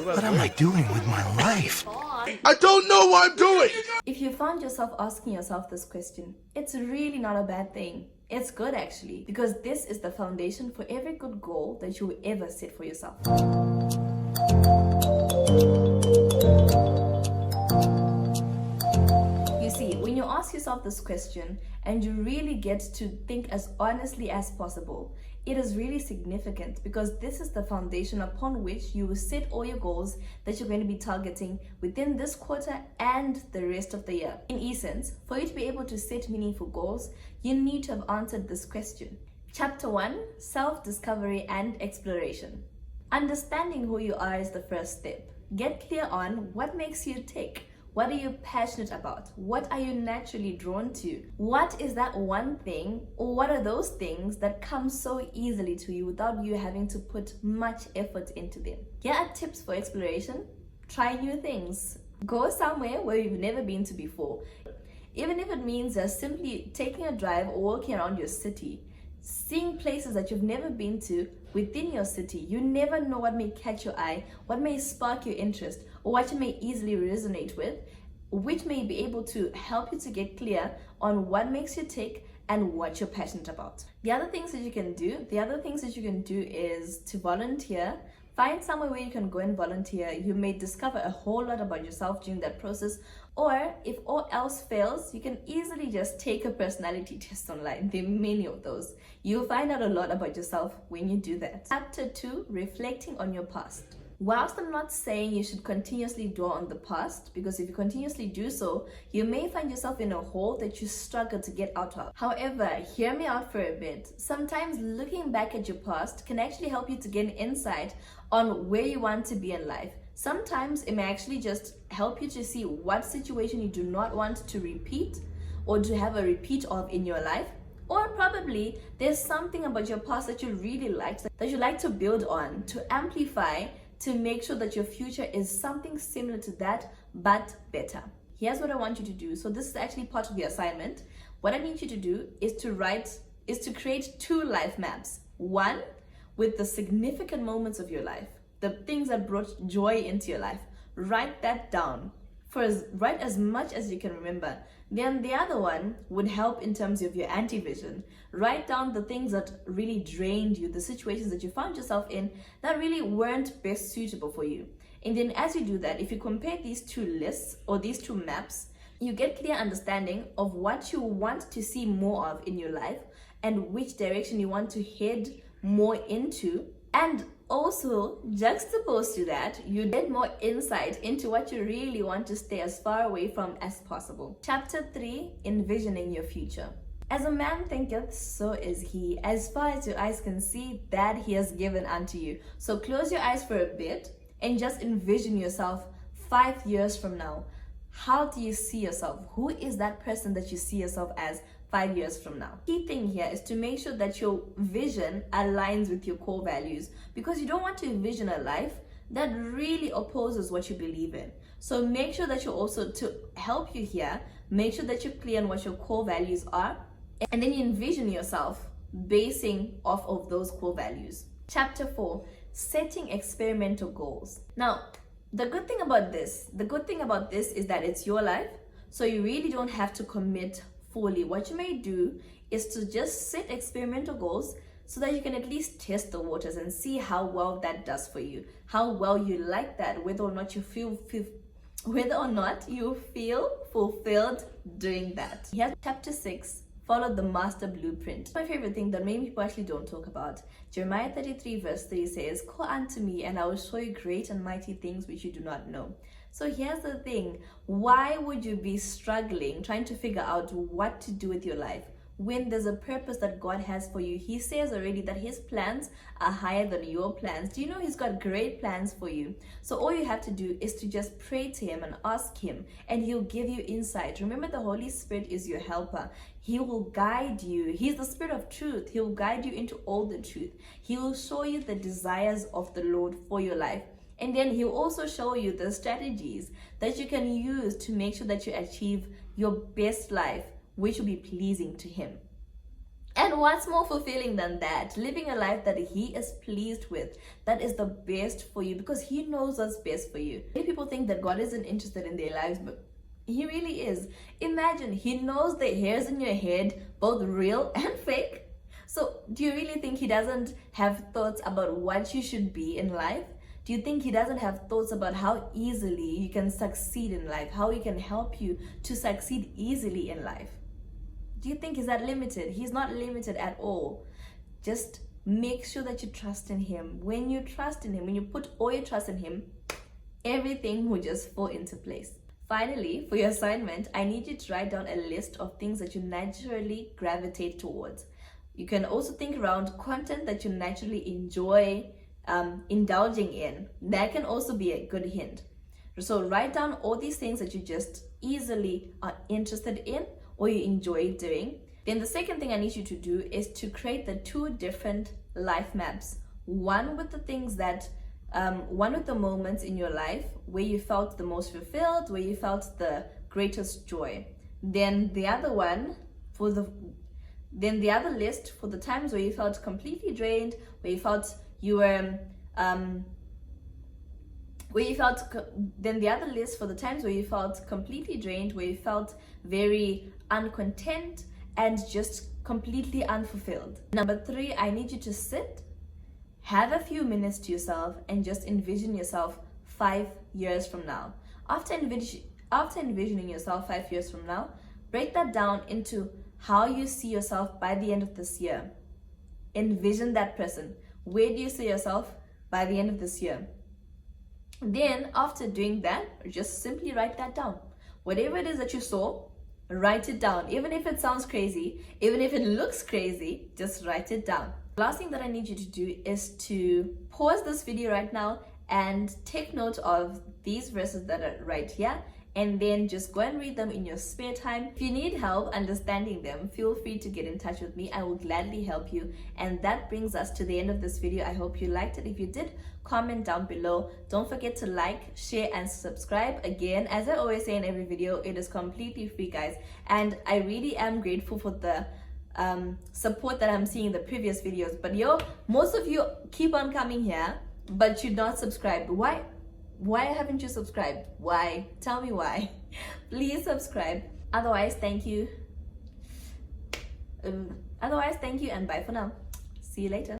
What am I doing with my life? I don't know what I'm doing! If you found yourself asking yourself this question, it's really not a bad thing. It's good actually, because this is the foundation for every good goal that you will ever set for yourself. You see, when you ask yourself this question and you really get to think as honestly as possible, it is really significant because this is the foundation upon which you will set all your goals that you're going to be targeting within this quarter and the rest of the year. In essence, for you to be able to set meaningful goals, you need to have answered this question. Chapter 1, Self-Discovery and Exploration. Understanding who you are is the first step. Get clear on what makes you tick. What are you passionate about? What are you naturally drawn to? What is that one thing, or what are those things that come so easily to you without you having to put much effort into them? Here are tips for exploration. Try new things. Go somewhere where you've never been to before. Even if it means simply taking a drive or walking around your city, seeing places that you've never been to within your city. You never know what may catch your eye, what may spark your interest, or what you may easily resonate with, which may be able to help you to get clear on what makes you tick and what you're passionate about. The other things that you can do is to volunteer. Find somewhere where you can go and volunteer. You may discover a whole lot about yourself during that process. Or if all else fails, you can easily just take a personality test online. There are many of those. You'll find out a lot about yourself when you do that. Chapter 2, Reflecting on your past. Whilst I'm not saying you should continuously dwell on the past, because if you continuously do so, you may find yourself in a hole that you struggle to get out of. However, hear me out for a bit. Sometimes looking back at your past can actually help you to gain insight on where you want to be in life. Sometimes it may actually just help you to see what situation you do not want to repeat or to have a repeat of in your life. Or probably there's something about your past that you really like, that you like to build on, to amplify, to make sure that your future is something similar to that, but better. Here's what I want you to do. So this is actually part of the assignment. What I need you to do is to create 2 life maps. One with the significant moments of your life, the things that brought joy into your life. Write that down. Write as much as you can remember. Then the other one would help in terms of your anti-vision. Write down the things that really drained you, the situations that you found yourself in that really weren't best suitable for you. And then as you do that, if you compare these 2 lists or these 2 maps, you get clear understanding of what you want to see more of in your life and which direction you want to head more into. And also, juxtaposed to that, you get more insight into what you really want to stay as far away from as possible. Chapter 3, Envisioning your future. As a man thinketh, so is he. As far as your eyes can see, that he has given unto you. So close your eyes for a bit and just envision yourself 5 years from now. How do you see yourself? Who is that person that you see yourself as 5 years from now? Key thing here is to make sure that your vision aligns with your core values, because you don't want to envision a life that really opposes what you believe in. So make sure that you're also, to help you here, make sure that you're clear on what your core values are, and then you envision yourself basing off of those core values. Chapter 4, Setting Experimental Goals. Now, the good thing about this is that it's your life, so you really don't have to commit fully. What you may do is to just set experimental goals so that you can at least test the waters and see how well that does for you, how well you like that, whether or not you feel fulfilled doing that. Here's chapter 6, Follow the Master Blueprint. My favorite thing that many people actually don't talk about. Jeremiah 33 verse 3 says, "Call unto me and I will show you great and mighty things which you do not know." So here's the thing. Why would you be struggling trying to figure out what to do with your life when there's a purpose that God has for you? He says already that his plans are higher than your plans. Do you know he's got great plans for you? So all you have to do is to just pray to him and ask him, and he'll give you insight. Remember, the Holy Spirit is your helper. He will guide you. He's the Spirit of truth. He'll guide you into all the truth. He will show you the desires of the Lord for your life. And then he'll also show you the strategies that you can use to make sure that you achieve your best life, which will be pleasing to him. And what's more fulfilling than that? Living a life that he is pleased with, that is the best for you, because he knows what's best for you. Many people think that God isn't interested in their lives, but he really is. Imagine, he knows the hairs in your head, both real and fake. So do you really think he doesn't have thoughts about what you should be in life? Do you think he doesn't have thoughts about how easily you can succeed in life, how he can help you to succeed easily in life? Do you think he's that limited? He's not limited at all. Just make sure that you trust in him. When you trust in him, when you put all your trust in him, everything will just fall into place. Finally, for your assignment, I need you to write down a list of things that you naturally gravitate towards. You can also think around content that you naturally enjoy indulging in. That can also be a good hint. So write down all these things that you just easily are interested in or you enjoy doing. Then the second thing I need you to do is to create the 2 different life maps. One with the things that, one with the moments in your life where you felt the most fulfilled, where you felt the greatest joy. Then the other one then the other list for the times where you felt completely drained, where you felt you were then the other list for the times where you felt completely drained, where you felt very uncontent and just completely unfulfilled. Number 3, I need you to sit, have a few minutes to yourself, and just envision yourself 5 years from now. After envisioning yourself 5 years from now, break that down into how you see yourself by the end of this year. Envision that person. Where do you see yourself by the end of this year? Then after doing that, just simply write that down. Whatever it is that you saw, write it down. Even if it sounds crazy, even if it looks crazy, just write it down. The last thing that I need you to do is to pause this video right now and take note of these verses that are right here, and then just go and read them in your spare time. If you need help understanding them, feel free to get in touch with me. I will gladly help you. And that brings us to the end of this video. I hope you liked it. If you did, comment down below. Don't forget to like, share, and subscribe. Again, as I always say in every video, it is completely free, guys. And I really am grateful for the support that I'm seeing in the previous videos. But most of you keep on coming here, but you're not subscribed. Why haven't you subscribed? Why? Tell me why. Please subscribe. Otherwise, thank you. And bye for now. See you later.